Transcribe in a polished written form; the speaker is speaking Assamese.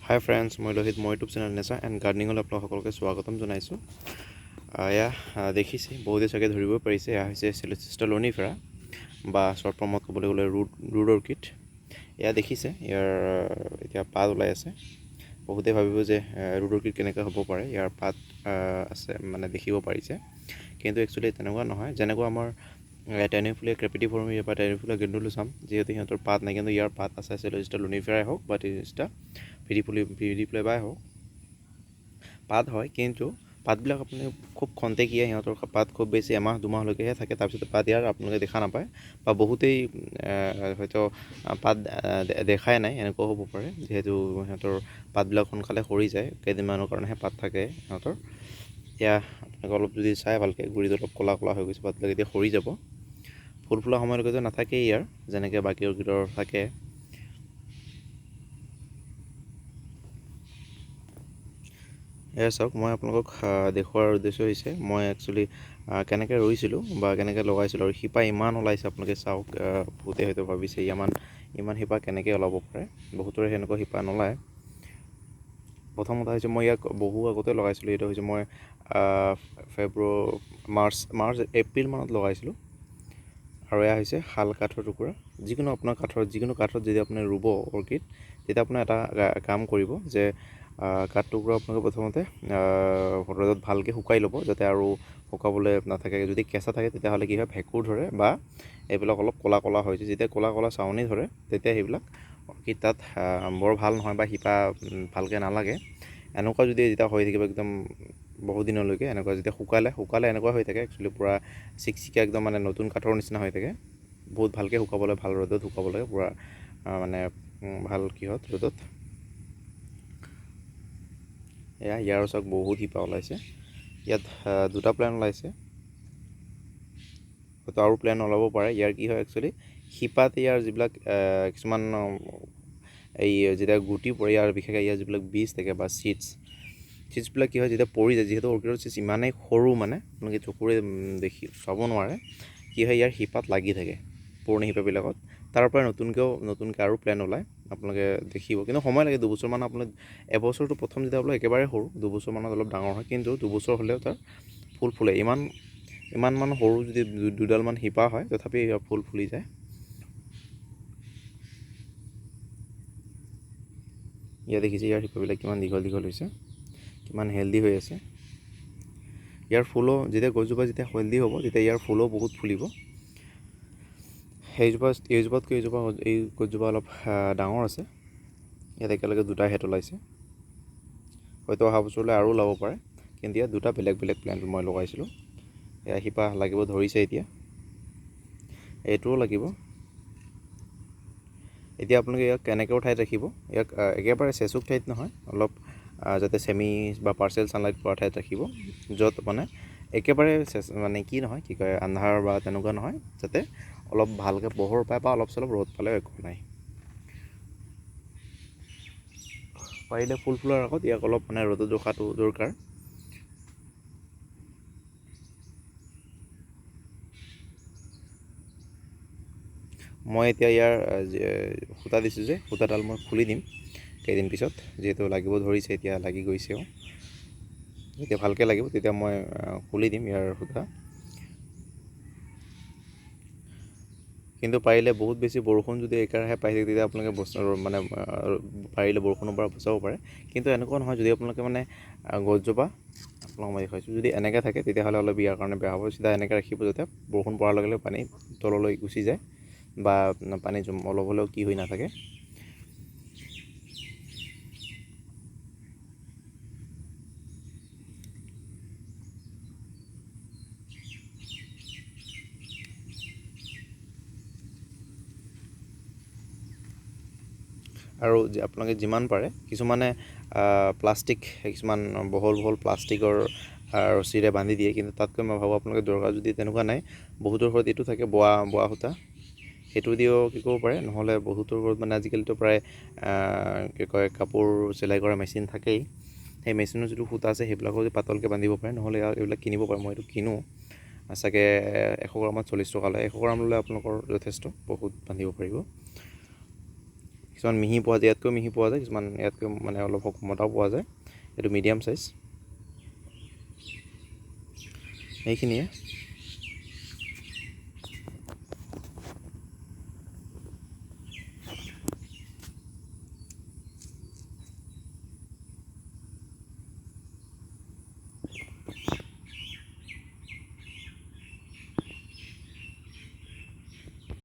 হাই ফ্ৰেণ্ডছ, মই লোহিত, মই ইউটিউব চেনেল নেচাৰ এণ্ড গাৰ্ডেনিঙলৈ আপোনালোক সকলোকে স্বাগতম জনাইছোঁ। এয়া দেখিছে, বহুতে চাগে ধৰিবই পাৰিছে, এয়া হৈছে chilosista lunifera বা শ্বৰ্ট ফৰ্মত ক'বলৈ গ'লে ৰুড অৰ্কিড। এয়া দেখিছে, ইয়াৰ এতিয়া পাত ওলাই আছে। বহুতে ভাবিব যে ৰুড অৰ্কিড কেনেকৈ হ'ব পাৰে, ইয়াৰ পাত আছে মানে দেখিব পাৰিছে, কিন্তু একচুৱেলি তেনেকুৱা নহয়। যেনেকুৱা আমাৰ টেনিফুলিয়া ক্ৰেপিটিফৰ্মিয়া বা টেনিফুলিয়া গ্ৰেণ্ডুলোছাম, যিহেতু সিহঁতৰ পাত নাই, কিন্তু ইয়াৰ পাত আছে। chilosista luniferaই হওক বা chilosista ভিডিপ্লেবাই হওক, পাত হয়, কিন্তু পাতবিলাক আপুনি খুব খন্তেকীয়া, সিহঁতৰ পাত খুব বেছি এমাহ দুমাহলৈকেহে থাকে, তাৰপিছত পাত ইয়াৰ আপোনালোকে দেখা নাপায়, বা বহুতেই হয়তো পাত দেখাই নাই, এনেকুৱাও হ'ব পাৰে, যিহেতু সিহঁতৰ পাতবিলাক সোনকালে সৰি যায়, কেইদিনমানৰ কাৰণেহে পাত থাকে সিহঁতৰ। এয়া আপোনালোকে অলপ যদি চাই ভালকৈ, গুৰিত অলপ ক'লা ক'লা হৈ গৈছে, পাতবিলাক এতিয়া সৰি যাব। ফুল ফুলা সময়লৈকে যে নাথাকেই ইয়াৰ, যেনেকৈ বাকী অৰ্কিডৰ থাকে। এয়া চাওক, মই আপোনালোকক দেখুওৱাৰ উদ্দেশ্য হৈছে মই একচুৱেলি কেনেকৈ ৰুইছিলোঁ বা কেনেকৈ লগাইছিলোঁ, আৰু শিপা ইমান ওলাইছে আপোনালোকে চাওক। বহুতে হয়তো ভাবিছে ইমান শিপা কেনেকৈ ওলাব পাৰে, বহুতৰে সেনেকুৱা শিপা নোলায়। প্ৰথম কথা হৈছে, মই ইয়াক বহু আগতে লগাইছিলোঁ। এইটো হৈছে মই মাৰ্চ এপ্ৰিল মানত লগাইছিলোঁ, আৰু এয়া হৈছে শাল কাঠৰ টুকুৰা। যিকোনো কাঠত যদি আপুনি ৰুব অৰ্কিড, তেতিয়া আপোনাৰ এটা কাম কৰিব যে কাঠ টুকুৰা আপোনালোকে প্ৰথমতে ৰ'দত ভালকৈ শুকাই ল'ব, যাতে আৰু শুকাবলৈ নাথাকে। যদি কেঁচা থাকে তেতিয়াহ'লে কি হয়, ভেঁকুৰ ধৰে বা এইবিলাক অলপ ক'লা ক'লা হৈ যায়। যেতিয়া ক'লা ক'লা চাৱনি ধৰে, তেতিয়া সেইবিলাক অৰ্কিড তাত বৰ ভাল নহয় বা শিপা ভালকৈ নালাগে। এনেকুৱা যেতিয়া হৈ থাকিব একদম বহুত দিনলৈকে, এনেকুৱা যেতিয়া শুকালে এনেকুৱা হৈ থাকে, একচুৱেলি পূৰা চিকচিকীয়া একদম মানে নতুন কাঠৰ নিচিনা হৈ থাকে। বহুত ভালকৈ শুকাব লাগে, ভাল ৰ'দত শুকাব লাগে, পূৰা মানে ভাল ৰ'দত। ইয়াৰ চাওক, বহুত শিপা ওলাইছে। ইয়াত দুটা প্লেন ওলাইছে, হয়তো আৰু প্লেন ওলাব পাৰে। ইয়াৰ কি হয়, একচুৱেলি শিপাত ইয়াৰ যিবিলাক কিছুমান এই যেতিয়া গুটি পৰে, ইয়াৰ বিশেষকৈ ইয়াৰ যিবিলাক বীজ থাকে বা চিডছবিলাক কি হয়, যেতিয়া পৰি যায়, যিহেতু অৰ্কিডৰ চিডছ ইমানেই সৰু, মানে আপোনালোকে চকুৰে দেখি চাব নোৱাৰে, কি হয়, ইয়াৰ শিপাত লাগি থাকে, পুৰণি শিপাবিলাকত। তাৰ পৰা নতুনকৈ আৰু প্লেন ওলায়, আপোনালোকে দেখিব। কিন্তু সময় লাগে, দুবছৰমান। আপোনালোকে এবছৰটো প্ৰথম যেতিয়া আপোনালোক একেবাৰে সৰু, দুবছৰমানত অলপ ডাঙৰ হয়, কিন্তু দুবছৰ হ'লেও তাৰ ফুল ফুলে। ইমান সৰু যদি দুডালমান শিপা হয়, তথাপি ফুল ফুলি যায়। ইয়াত দেখিছে, ইয়াৰ শিপাবিলাক কিমান দীঘল দীঘল হৈছে, কিমান হেল্ডি হৈ আছে। ইয়াৰ ফুলো যেতিয়া গছজোপা হেল্ডি হ'ব, তেতিয়া ইয়াৰ ফুলো বহুত ফুলিব। এইজোপাতকৈ এই গছজোপা অলপ ডাঙৰ আছে। ইয়াত একেলগে দুটা হেড ওলাইছে, হয়তো অহা বছৰলৈ আৰু ওলাব পাৰে, কিন্তু ইয়াত দুটা বেলেগ বেলেগ প্লেণ্ট মই লগাইছিলোঁ। এয়া শিপা লাগিব ধৰিছে এতিয়া, এইটোও লাগিব। এতিয়া আপোনালোকে ইয়াক কেনেকৈ ঠাইত ৰাখিব, ইয়াক একেবাৰে চেঁচুক ঠাইত নহয়, অলপ যাতে ছেমি বা পাৰ্চিয়েল ছানলাইট পোৱা ঠাইত ৰাখিব, য'ত মানে একেবাৰে মানে কি কয়, আন্ধাৰ বা তেনেকুৱা নহয়, যাতে অলপ ভালকৈ পোহৰ পায় বা অলপ চলপ ৰ'দ পালেও একো নাই। পাৰিলে ফুল ফুলাৰ আগত ইয়াক অলপ মানে ৰ'দত ৰখাটো দৰকাৰ। মই এতিয়া ইয়াৰ সূতা দিছোঁ যে, সূতাডাল মই খুলি দিম কেইদিন পিছত, যিহেতু লাগিব ধৰিছে, এতিয়া লাগি গৈছেও। যেতিয়া ভালকৈ লাগিব তেতিয়া মই খুলি দিম ইয়াৰ সূতা। কিন্তু পাৰিলে বহুত বেছি বৰষুণ যদি একেৰাহে পাই থাকে, তেতিয়া আপোনালোকে মানে পাৰিলে বৰষুণৰ পৰা বচাব পাৰে। কিন্তু এনেকুৱা নহয়, যদি আপোনালোকে মানে গছজোপা আপোনালোকক মই দেখুৱাইছোঁ, যদি এনেকৈ থাকে তেতিয়াহ'লে অলপ ইয়াৰ কাৰণে বেয়া হ'ব। চিধা এনেকৈ ৰাখিব, যাতে বৰষুণ পৰাৰ লগে লগে পানী তললৈ গুচি যায়, বা পানী অলপ হ'লেও কি হৈ নাথাকে। আৰু আপোনালোকে যিমান পাৰে, কিছুমানে কিছুমান বহল প্লাষ্টিকৰ ৰছীৰে বান্ধি দিয়ে, কিন্তু তাতকৈ মই ভাবোঁ আপোনালোকে দৰকাৰ যদি তেনেকুৱা নাই, বহুতৰ ঘৰত এইটো থাকে, বোৱা সূতা, সেইটো দিও কি কৰিব পাৰে। নহ'লে বহুতৰ ঘৰত মানে আজিকালিতো প্ৰায় কাপোৰ চিলাই কৰা মেচিন থাকেই, সেই মেচিনৰ যিটো সূতা আছে, সেইবিলাকো যদি পাতলকৈ বান্ধিব পাৰে। নহ'লে এইবিলাক কিনিব পাৰে, মই এইটো কিনো, চাগে 100 গ্ৰামত 40 টকা লয়। 100 গ্ৰাম ল'লে আপোনালোকৰ যথেষ্ট, বহুত বান্ধিব পাৰিব। কিছুমান মিহি পোৱা যায়, ইয়াতকৈ মিহি পোৱা যায়, কিছুমান ইয়াতকৈ মানে অলপ মোটাও পোৱা যায়। এইটো মিডিয়াম চাইজ। এইখিনিয়ে